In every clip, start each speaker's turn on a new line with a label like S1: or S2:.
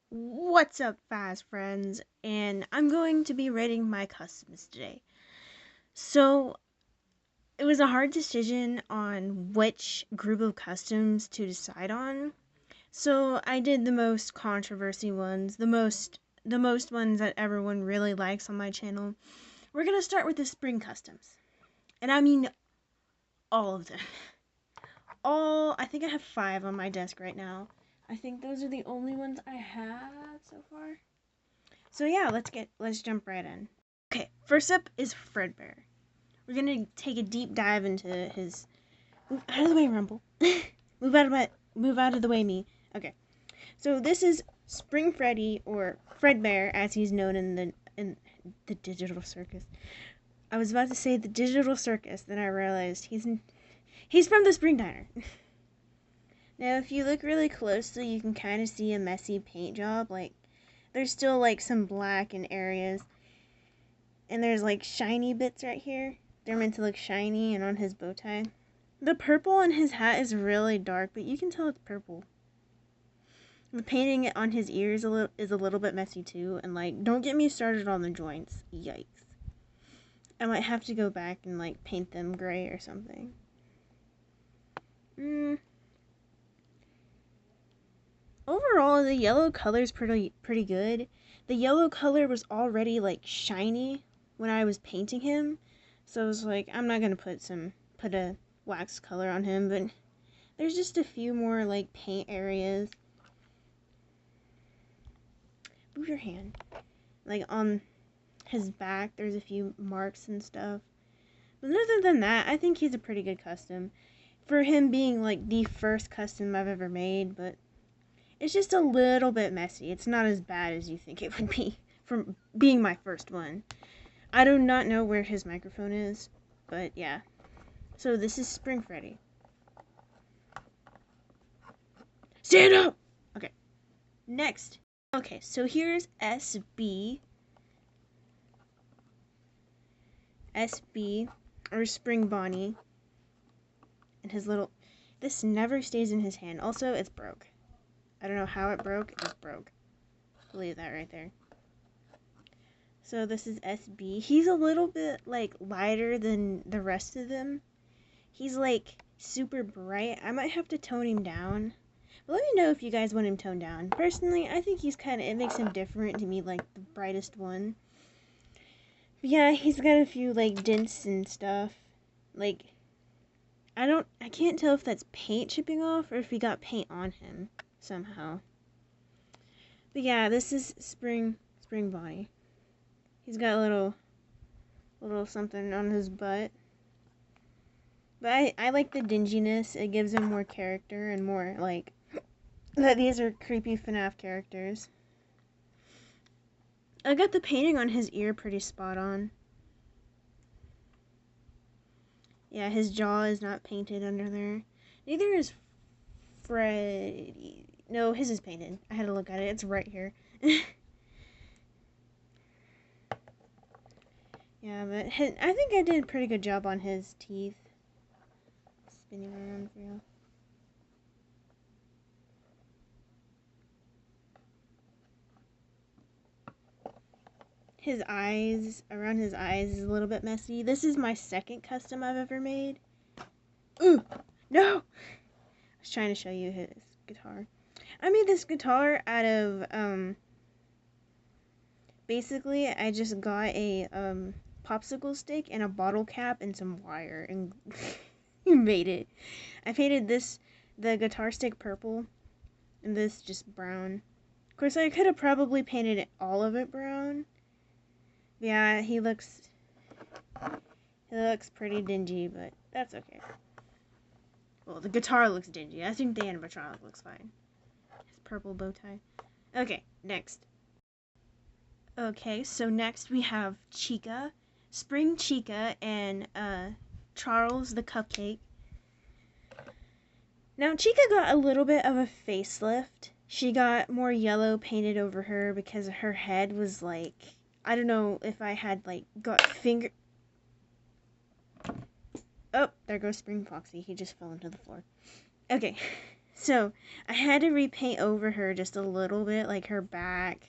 S1: What's up, fast friends? And I'm going to be rating my customs today. So, it was a hard decision on which group of customs to decide on. So, I did the most controversy ones, the most ones that everyone really likes on my channel. We're going to start with the spring customs. And I mean all of them. I think I have 5 on my desk right now. I think those are the only ones I have so far. So yeah, let's jump right in. Okay, first up is Fredbear. We're gonna take a deep dive into his. Move out of the way, Rumble. Move out of the way, me. Okay, so this is Spring Freddy, or Fredbear, as he's known in the digital circus. I was about to say the digital circus, then I realized he's from the Spring Diner. Now, if you look really closely, you can kind of see a messy paint job. Like, there's still like some black in areas. And there's like shiny bits right here. They're meant to look shiny, and on his bow tie. The purple on his hat is really dark, but you can tell it's purple. The painting on his ears is a little bit messy too, and like, don't get me started on the joints. Yikes. I might have to go back and like paint them gray or something. Overall, the yellow color's pretty good. The yellow color was already like shiny when I was painting him, so I was like, I'm not gonna put a wax color on him, but there's just a few more like paint areas. Move your hand. Like on his back, there's a few marks and stuff. But other than that, I think he's a pretty good custom. For him being like the first custom I've ever made, but it's just a little bit messy. It's not as bad as you think it would be from being my first one. I do not know where his microphone is, but yeah. So this is Spring Freddy. Stand up! Okay. Next. Okay, so here's SB. SB, or Spring Bonnie. And his little... This never stays in his hand. Also, it's broke. I don't know how it broke. It's broke. Leave that right there. So this is SB. He's a little bit, like, lighter than the rest of them. He's, like, super bright. I might have to tone him down. But let me know if you guys want him toned down. Personally, I think it makes him different to me, like, the brightest one. But yeah, he's got a few, like, dents and stuff. Like, I can't tell if that's paint chipping off or if he got paint on him somehow. But yeah, this is Spring Bonnie. He's got a little something on his butt. But I like the dinginess. It gives him more character and more, like, that these are creepy Fnaf characters. I got the painting on his ear pretty spot on. Yeah, his jaw is not painted under there. Neither is Freddy. No, his is painted. I had to look at it. It's right here. Yeah, but I think I did a pretty good job on his teeth. Spinning around for you. His eyes, around his eyes is a little bit messy. This is my second custom I've ever made. Ooh, no! I was trying to show you his guitar. I made this guitar out of, basically, I just got a, popsicle stick and a bottle cap and some wire and made it. I painted the guitar stick purple and this just brown. Of course, I could have probably painted all of it brown. Yeah, he looks pretty dingy, but that's okay. Well, the guitar looks dingy. I think the animatronic looks fine. His purple bow tie. Okay, next. Okay, so next we have Chica, Spring Chica, and Charles the Cupcake. Now, Chica got a little bit of a facelift. She got more yellow painted over her because her head was like, I don't know if I had like got finger... Oh, there goes Spring Foxy. He just fell into the floor. Okay, So I had to repaint over her just a little bit, like her back,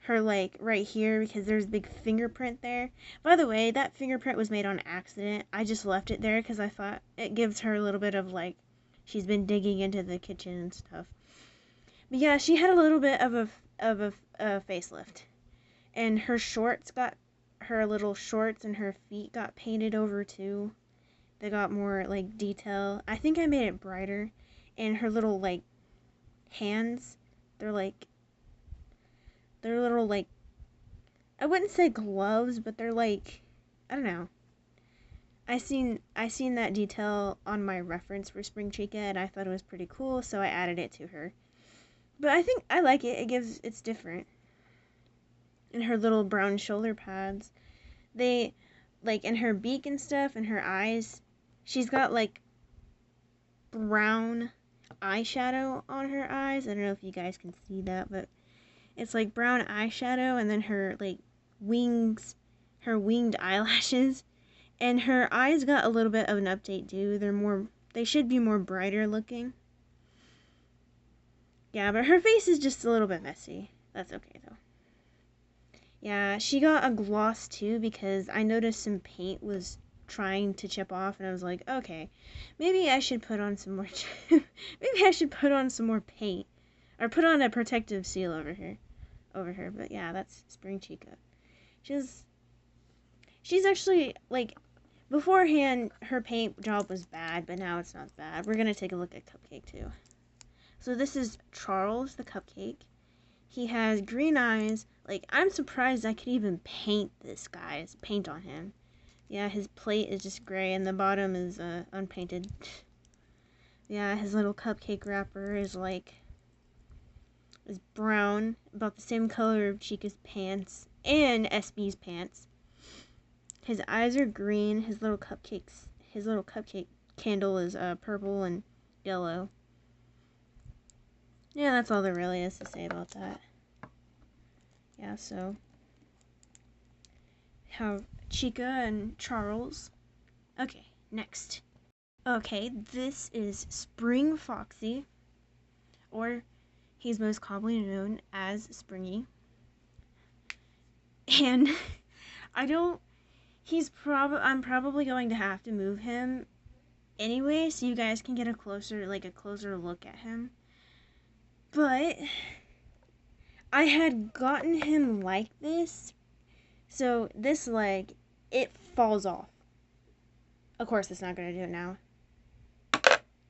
S1: her like right here, because there's a big fingerprint there. By the way, that fingerprint was made on accident. I just left it there because I thought it gives her a little bit of like she's been digging into the kitchen and stuff. But yeah, she had a little bit of a facelift, and her little shorts and her feet got painted over too. They got more like detail. I think I made it brighter, and her little like hands, they're little like, I wouldn't say gloves, but they're like, I don't know. I seen that detail on my reference for Spring Chica, and I thought it was pretty cool, so I added it to her. But I think I like it. It's different. And her little brown shoulder pads, they like in her beak and stuff and her eyes, she's got like brown eyeshadow on her eyes. I don't know if you guys can see that, but it's like brown eyeshadow, and then her like wings, her winged eyelashes, and her eyes got a little bit of an update too. They should be more brighter looking. Yeah, but her face is just a little bit messy. That's okay though. Yeah, she got a gloss too because I noticed some paint was trying to chip off, and I was like, okay, maybe I should put on some more maybe I should put on some more paint, or put on a protective seal over her. But yeah, that's Spring Chica. She's actually like, beforehand her paint job was bad, but now it's not bad. We're gonna take a look at Cupcake too. So this is Charles the Cupcake. He has green eyes. Like, I'm surprised I could even paint paint on him. Yeah, his plate is just gray and the bottom is unpainted. Yeah, his little cupcake wrapper is brown, about the same color of Chica's pants and SB's pants. His eyes are green. His little cupcake candle is purple and yellow. Yeah, that's all there really is to say about that. Yeah, so have Chica and Charles. Okay, next. Okay, this is Spring Foxy, or he's most commonly known as Springy. And I'm probably going to have to move him anyway, so you guys can get a closer look at him. But I had gotten him like this, so this leg, it falls off. Of course, it's not going to do it now.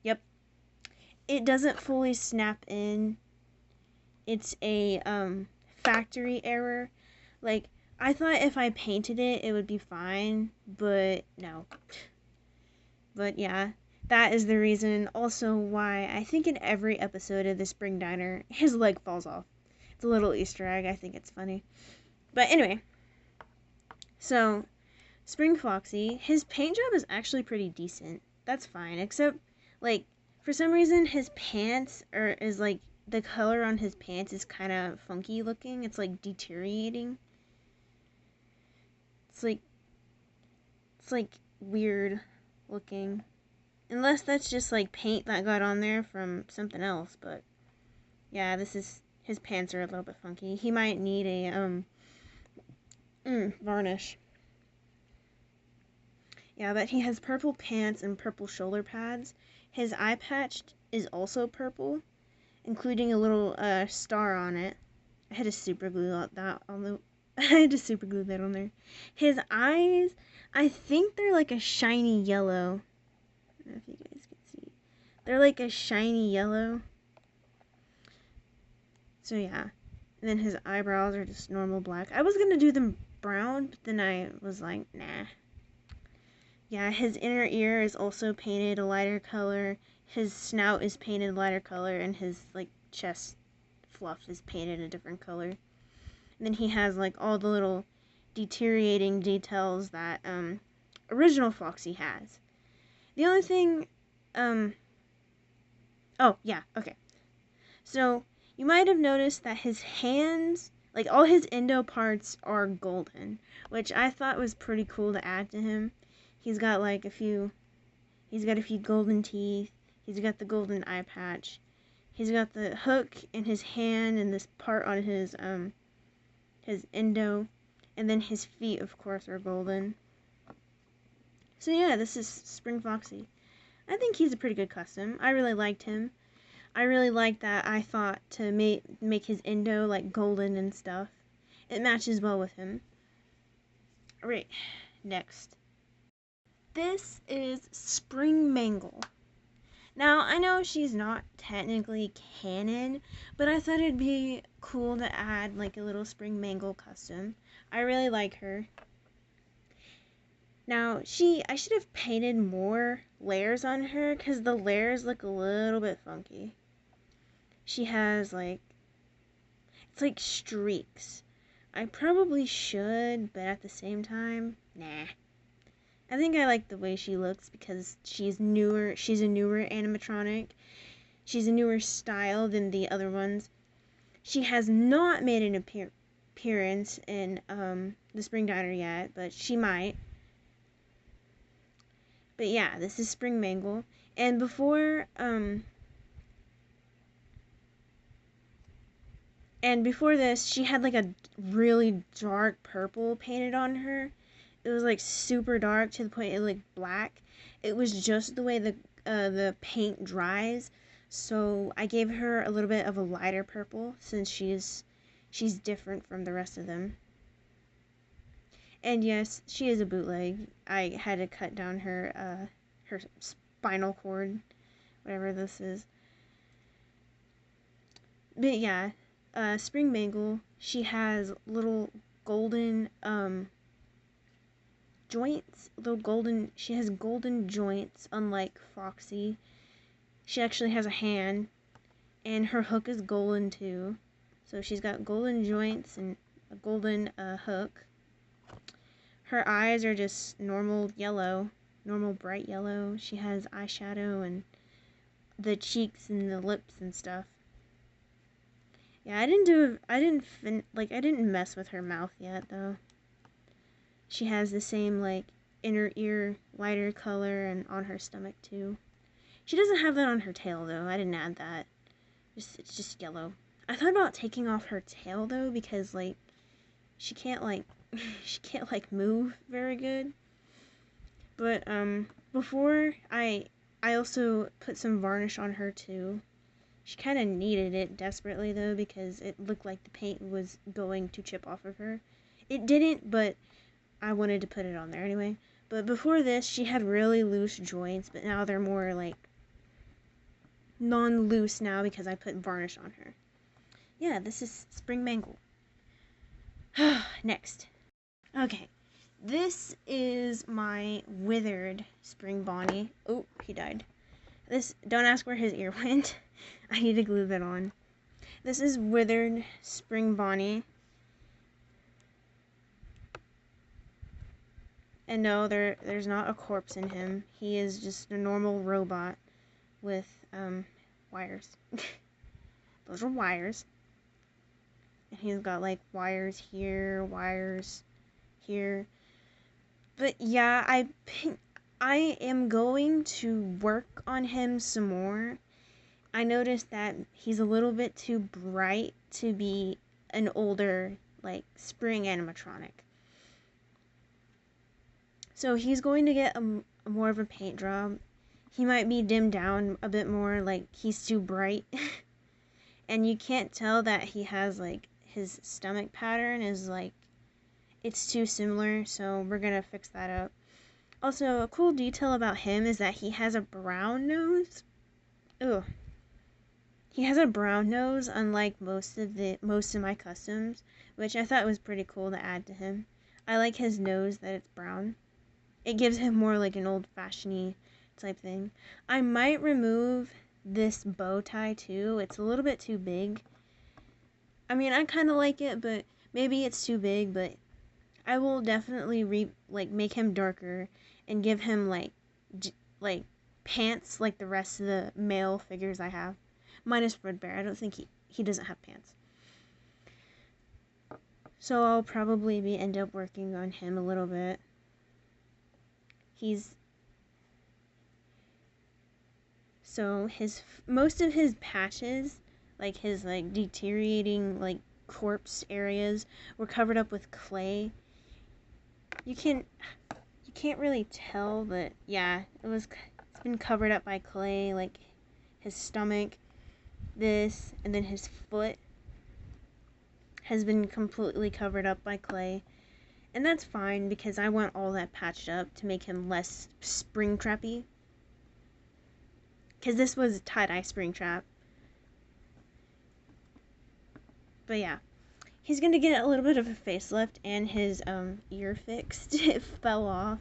S1: Yep. It doesn't fully snap in. It's a factory error. Like, I thought if I painted it, it would be fine, but no. But yeah, that is the reason also why I think in every episode of the Spring Diner, his leg falls off. It's a little Easter egg. I think it's funny. But anyway, so Spring Foxy, his paint job is actually pretty decent. That's fine, except like for some reason his pants is like the color on his pants is kind of funky looking. It's like deteriorating. It's like weird looking. Unless that's just like paint that got on there from something else, but yeah, his pants are a little bit funky. He might need a varnish. Yeah, but he has purple pants and purple shoulder pads. His eye patch is also purple, including a little star on it. I had to super glue that on there. His eyes, I think they're like a shiny yellow. I don't know if you guys can see. They're like a shiny yellow. So yeah. And then his eyebrows are just normal black. I was gonna do them brown, but then I was like, nah. Yeah, his inner ear is also painted a lighter color. His snout is painted a lighter color, and his like chest fluff is painted a different color. And then he has like all the little deteriorating details that original Foxy has. The only thing, oh yeah, okay. So you might have noticed that his hands, like all his endo parts, are golden, which I thought was pretty cool to add to him. He's got a few golden teeth. He's got the golden eye patch. He's got the hook in his hand and this part on his endo. And then his feet, of course, are golden. So yeah, this is Spring Foxy. I think he's a pretty good custom. I really liked him. I really like that I thought to make his endo like golden and stuff. It matches well with him. Alright, next. This is Spring Mangle. Now, I know she's not technically canon, but I thought it'd be cool to add like a little Spring Mangle custom. I really like her. Now, I should have painted more layers on her because the layers look a little bit funky. She has like, it's like streaks. I probably should, but at the same time, nah. I think I like the way she looks because she's newer. She's a newer animatronic. She's a newer style than the other ones. She has not made an appearance in the Spring Diner yet, but she might. But yeah, this is Spring Mangle. And before this, she had like a really dark purple painted on her. It was like super dark to the point it looked black. It was just the way the paint dries. So I gave her a little bit of a lighter purple since she's different from the rest of them. And yes, she is a bootleg. I had to cut down her spinal cord, whatever this is. But yeah, Spring Mangle, she has little golden joints, she has golden joints, unlike Foxy. She actually has a hand, and her hook is golden too. So she's got golden joints and a golden hook. Her eyes are just normal yellow, normal bright yellow. She has eyeshadow and the cheeks and the lips and stuff. Yeah, I didn't mess with her mouth yet though. She has the same like inner ear lighter color and on her stomach too. She doesn't have that on her tail though. I didn't add that. It's just yellow. I thought about taking off her tail though because like she can't move very good. But before I also put some varnish on her too. She kind of needed it desperately though because it looked like the paint was going to chip off of her. It didn't, but I wanted to put it on there anyway. But before this, she had really loose joints, but now they're more like non-loose now because I put varnish on her. Yeah, this is Spring Mangle. Next. Okay, this is my withered Spring Bonnie. Oh, he died. Don't ask where his ear went. I need to glue that on. This is withered Spring Bonnie. And no, there's not a corpse in him. He is just a normal robot with wires. Those are wires. And he's got like wires here, wires here. But yeah, I am going to work on him some more. I noticed that he's a little bit too bright to be an older like spring animatronic. So he's going to get a more of a paint job. He might be dimmed down a bit more, like he's too bright. And you can't tell that he has like his stomach pattern is like, it's too similar, so we're gonna fix that up. Also, a cool detail about him is that he has a brown nose. Ugh. He has a brown nose, unlike most of my customs, which I thought was pretty cool to add to him. I like his nose that it's brown. It gives him more like an old-fashioned type thing. I might remove this bow tie too. It's a little bit too big. I mean, I kind of like it, but maybe it's too big. But I will definitely make him darker and give him like pants like the rest of the male figures I have, minus Fredbear. I don't think he doesn't have pants. So I'll probably end up working on him a little bit. So most of his patches, like his deteriorating corpse areas, were covered up with clay. You can't really tell, but yeah, it's been covered up by clay, like his stomach, this, and then his foot has been completely covered up by clay. And that's fine because I want all that patched up to make him less Springtrappy. Because this was a tie-dye Springtrap. But yeah, he's gonna get a little bit of a facelift and his ear fixed. It fell off.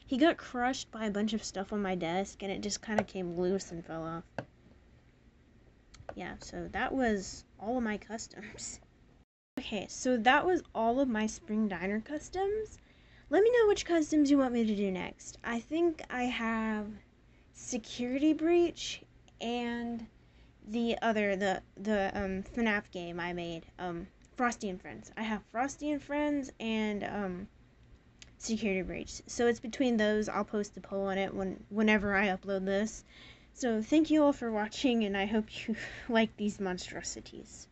S1: He got crushed by a bunch of stuff on my desk and it just kind of came loose and fell off. Yeah, so that was all of my customs. Okay, so that was all of my Spring Diner customs. Let me know which customs you want me to do next. I think I have Security Breach and the FNAF game I made, Frosty and Friends. I have Frosty and Friends and Security Breach. So it's between those. I'll post a poll on it whenever I upload this. So thank you all for watching, and I hope you like these monstrosities.